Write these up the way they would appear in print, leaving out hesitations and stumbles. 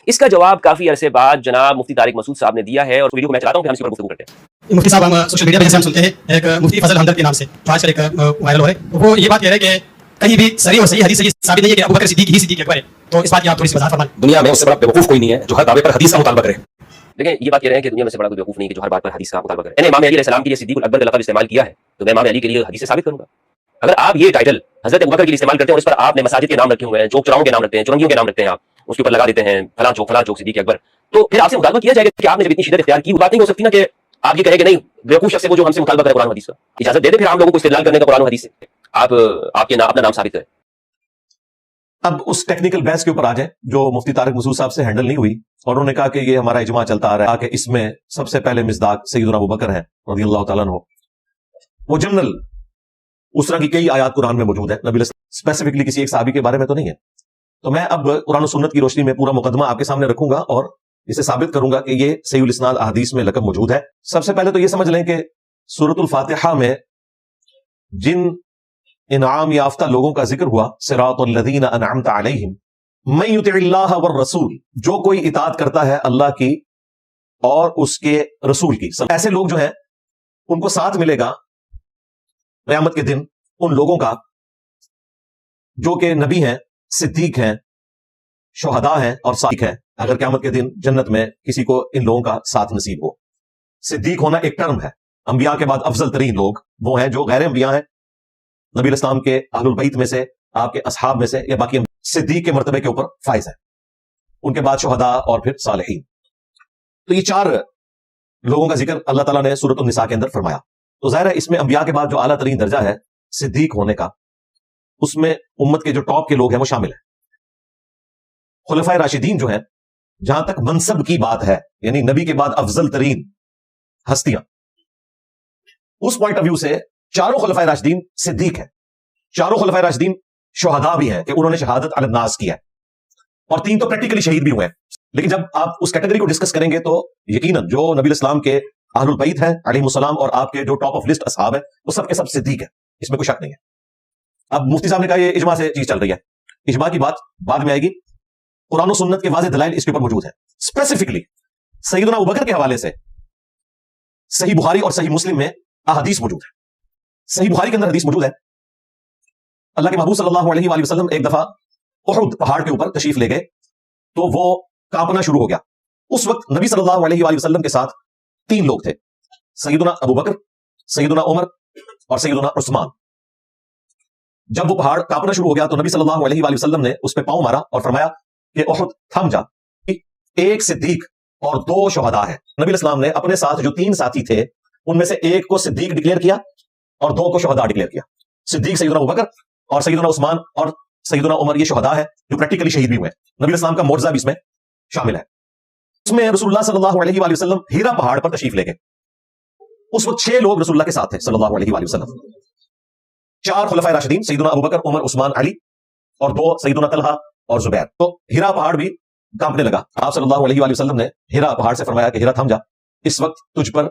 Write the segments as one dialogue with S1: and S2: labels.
S1: اس کا جواب کافی عرصے بعد جناب مفتی طارق مسعود صاحب نے دیا ہے، اور ویڈیو کو میں چلاتا ہوں، پھر ہم اس پر گفتگو کرتے ہیں۔
S2: مفتی صاحب، ہم سوشل میڈیا پہ جیسے ہم سنتے ہیں ایک مفتی فضل ہمدرد کے نام سے جو آج کل ایک وائرل ہو رہا ہے، وہ یہ بات کہہ رہے ہیں کہ کہیں بھی صحیح اور صحیح حدیث سے یہ ثابت نہیں ہے کہ ابوبکر صدیق ہی صدیق اکبر ہے، تو اس بات کی آپ تھوڑی سی وضاحت فرمائیں۔
S3: دنیا میں اس سے بڑا بیوقوف کوئی نہیں ہے جو ہر دعوے پر حدیث کا مطالبہ کرے۔
S1: دیکھیں، یہ بات کہہ رہے ہیں کہ دنیا میں سے بڑا کوئی بیوقوف نہیں کہ جو ہر بات پر حدیث کا مطالبہ کرے۔ میں نے امام علی علیہ السلام کے لیے صدیق الاکبر کا لقب استعمال کیا ہے، تو میں امام علی کے لیے حدیث سے ثابت کروں گا۔ اگر آپ یہ ٹائٹل حضرت ابوبکر کے لیے استعمال کرتے ہیں اور اس پر آپ نے مساجد کے نام رکھے ہوئے ہیں، چوک چوراہوں کے نام رکھتے ہیں، چرنگیوں کے نام رکھتے ہیں، آپ اس کے اوپر لگا دیتے ہیں فلاں چوک صدیق اکبر، تو پھر آپ سے مطالبہ کیا جائے گا کہ آپ نے جب اتنی شدت اختیار کی، وہ بات نہیں ہو سکتی نا کہ آپ یہ کہیں کہ نہیں بیوقوف شخص ہے وہ جو ہم سے مطالبہ کرے قرآن و حدیث کا۔ اجازت دے دیں پھر عام لوگوں کو استدلال کرنے کا قرآن و حدیث سے، آپ کے اپنا نام ثابت کریں۔
S4: اب اس ٹیکنیکل بحث کے اوپر آ جائیں جو مفتی طارق مسعود صاحب سے ہینڈل نہیں ہوئی، اور انہوں نے کہا کہ یہ ہمارا اجماع چلتا آ رہا ہے کہ اس میں سب سے پہلے مصداق سیدنا ابوبکر ہیں رضی اللہ تعالیٰ عنہ۔ وہ جنرل اس طرح کی کئی آیات قرآن میں موجود ہے، نبی اسپیسیفکلی کسی ایک صحابی کے بارے میں تو نہیں ہے۔ تو میں اب قرآن و سنت کی روشنی میں پورا مقدمہ آپ کے سامنے رکھوں گا اور اسے ثابت کروں گا کہ یہ صحیح الاسناد احادیث میں لقب موجود ہے۔ سب سے پہلے تو یہ سمجھ لیں کہ سورۃ الفاتحہ میں جن انعام یافتہ لوگوں کا ذکر ہوا، صراط الذین انعمت علیہم من یطع اللہ والرسول، جو کوئی اطاعت کرتا ہے اللہ کی اور اس کے رسول کی، ایسے لوگ جو ہیں ان کو ساتھ ملے گا قیامت کے دن ان لوگوں کا جو کہ نبی ہیں، صدیق ہیں، شہداء ہیں اور صادق ہیں۔ اگر قیامت کے دن جنت میں کسی کو ان لوگوں کا ساتھ نصیب ہو، صدیق ہونا ایک ٹرم ہے۔ انبیاء کے بعد افضل ترین لوگ وہ ہیں جو غیر انبیاء ہیں، نبی الاسلام کے اہل البیت میں سے، آپ کے اصحاب میں سے، یا باقی صدیق کے مرتبے کے اوپر فائز ہیں، ان کے بعد شہداء اور پھر صالحین۔ تو یہ چار لوگوں کا ذکر اللہ تعالیٰ نے سورۃ النساء کے اندر فرمایا۔ تو ظاہر ہے اس میں انبیاء کے بعد جو اعلیٰ ترین درجہ ہے صدیق ہونے کا، اس میں امت کے جو ٹاپ کے لوگ ہیں وہ شامل ہیں۔ خلفائے راشدین جو ہیں، جہاں تک منصب کی بات ہے، یعنی نبی کے بعد افضل ترین ہستیاں، اس پوائنٹ آف ویو سے چاروں خلفائے راشدین صدیق ہیں، چاروں خلفائے راشدین شہداء بھی ہیں کہ انہوں نے شہادت علی الناس کیا ہے، اور تین تو پریکٹیکلی شہید بھی ہوئے ہیں۔ لیکن جب آپ اس کیٹیگری کو ڈسکس کریں گے تو یقیناً جو نبی الاسلام کے اہل البیت ہیں علیہم السلام اور آپ کے جو ٹاپ آف لسٹ اصحاب ہیں وہ سب کے سب صدیق ہیں، اس میں کوئی شک نہیں ہے۔ اب مفتی صاحب نے کہا یہ اجماع سے چیز چل رہی ہے، اجماع کی بات بعد میں آئے گی۔ قرآن و سنت کے واضح دلائل اس کے اوپر موجود ہیں۔ اسپیسیفکلی سیدنا ابوبکر کے حوالے سے صحیح بخاری اور صحیح مسلم میں احادیث موجود ہے۔ صحیح بخاری کے اندر حدیث موجود ہے، اللہ کے محبوب صلی اللہ علیہ وآلہ وسلم ایک دفعہ احد پہاڑ کے اوپر تشریف لے گئے تو وہ کانپنا شروع ہو گیا۔ اس وقت نبی صلی اللہ علیہ وآلہ وسلم کے ساتھ تین لوگ تھے، سیدنا ابوبکر، سیدنا عمر اور سیدنا عثمان۔ جب وہ پہاڑ کانپنا شروع ہو گیا تو نبی صلی اللہ علیہ وآلہ وسلم نے اس پہ پاؤں مارا اور فرمایا کہ احد تھم جا، ایک صدیق اور دو شہداء ہیں۔ نبی الاسلام نے اپنے ساتھ جو تین ساتھی تھے ان میں سے ایک کو صدیق ڈکلیئر کیا اور دو کو شہداء ڈکلیئر کیا۔ صدیق سیدنا ابوبکر اور سیدنا عثمان اور سیدنا عمر، یہ شہداء ہیں جو پریکٹیکلی شہید بھی ہوئے ہیں۔ نبی الاسلام کا معجزہ بھی اس میں شامل ہے۔ اس میں رسول اللہ صلی اللہ علیہ وآلہ وسلم ہیرا پہاڑ پر تشریف لے گئے۔ اس وقت 6 لوگ رسول اللہ کے ساتھ تھے صلی اللہ علیہ وآلہ وسلم، 4 خلفائے راشدین سیدنا ابوبکر، عمر، عثمان، علی، اور 2 سیدنا طلحہ اور زبیر۔ تو ہیرا پہاڑ بھی کانپنے لگا۔ آپ صلی اللہ علیہ وآلہ وسلم نے ہیرا پہاڑ سے فرمایا کہ ہیرا تھم جا، اس وقت تجھ پر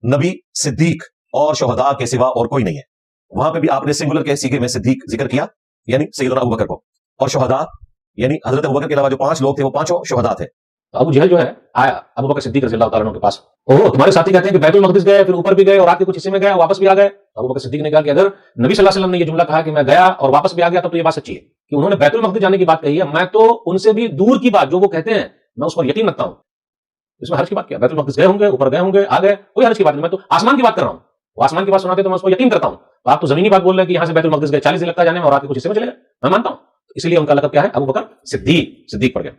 S4: نبی، صدیق اور شہداء کے سوا اور کوئی نہیں ہے۔ وہاں پہ بھی آپ نے سنگولر کے سیغے میں صدیق ذکر کیا، یعنی سیدنا ابوبکر کو، اور شہداء یعنی حضرت ابوبکر کے علاوہ جو 5 لوگ تھے وہ 5 شہداء تھے۔
S3: ابو جہل جو ہے آیا ابوبکر صدیق رضی اللہ تعالیٰ عنہ کے پاس، تمہارے ساتھی کہتے ہیں کہ بیت المقدس گئے، پھر اوپر بھی گئے اور آ کے کچھ حصے میں گئے، واپس بھی آ گئے۔ ابوبکر صدیق نے کہا کہ اگر نبی صلی اللہ علیہ وسلم نے یہ جملہ کہا کہ میں گیا اور واپس بھی آ گیا تو یہ بات سچی ہے کہ انہوں نے بیت المقدس جانے کی بات کہی ہے، میں تو ان سے بھی دور کی بات جو وہ کہتے ہیں میں اس پر یقین رکھتا ہوں۔ اس میں حرج کی بات کیا؟ بیت المقدس گئے ہوں گے، اوپر گئے ہوں گے، آ گئے، کوئی حرج کی بات نہیں، میں تو آسمان کی بات کر رہا ہوں۔ وہ آسمان کی بات سناتے تو میں اس کو یقین کرتا ہوں۔ آپ تو زمینی بات بول رہے ہیں کہ یہاں سے بیت المقدس گئے 40 دن لگتا ہے جانے میں اور آ کے کچھ حصے میں چلے گئے، میں مانتا ہوں۔ اس لیے ان کا لقب کیا ہے؟ ابوبکر صدیق پڑ گیا۔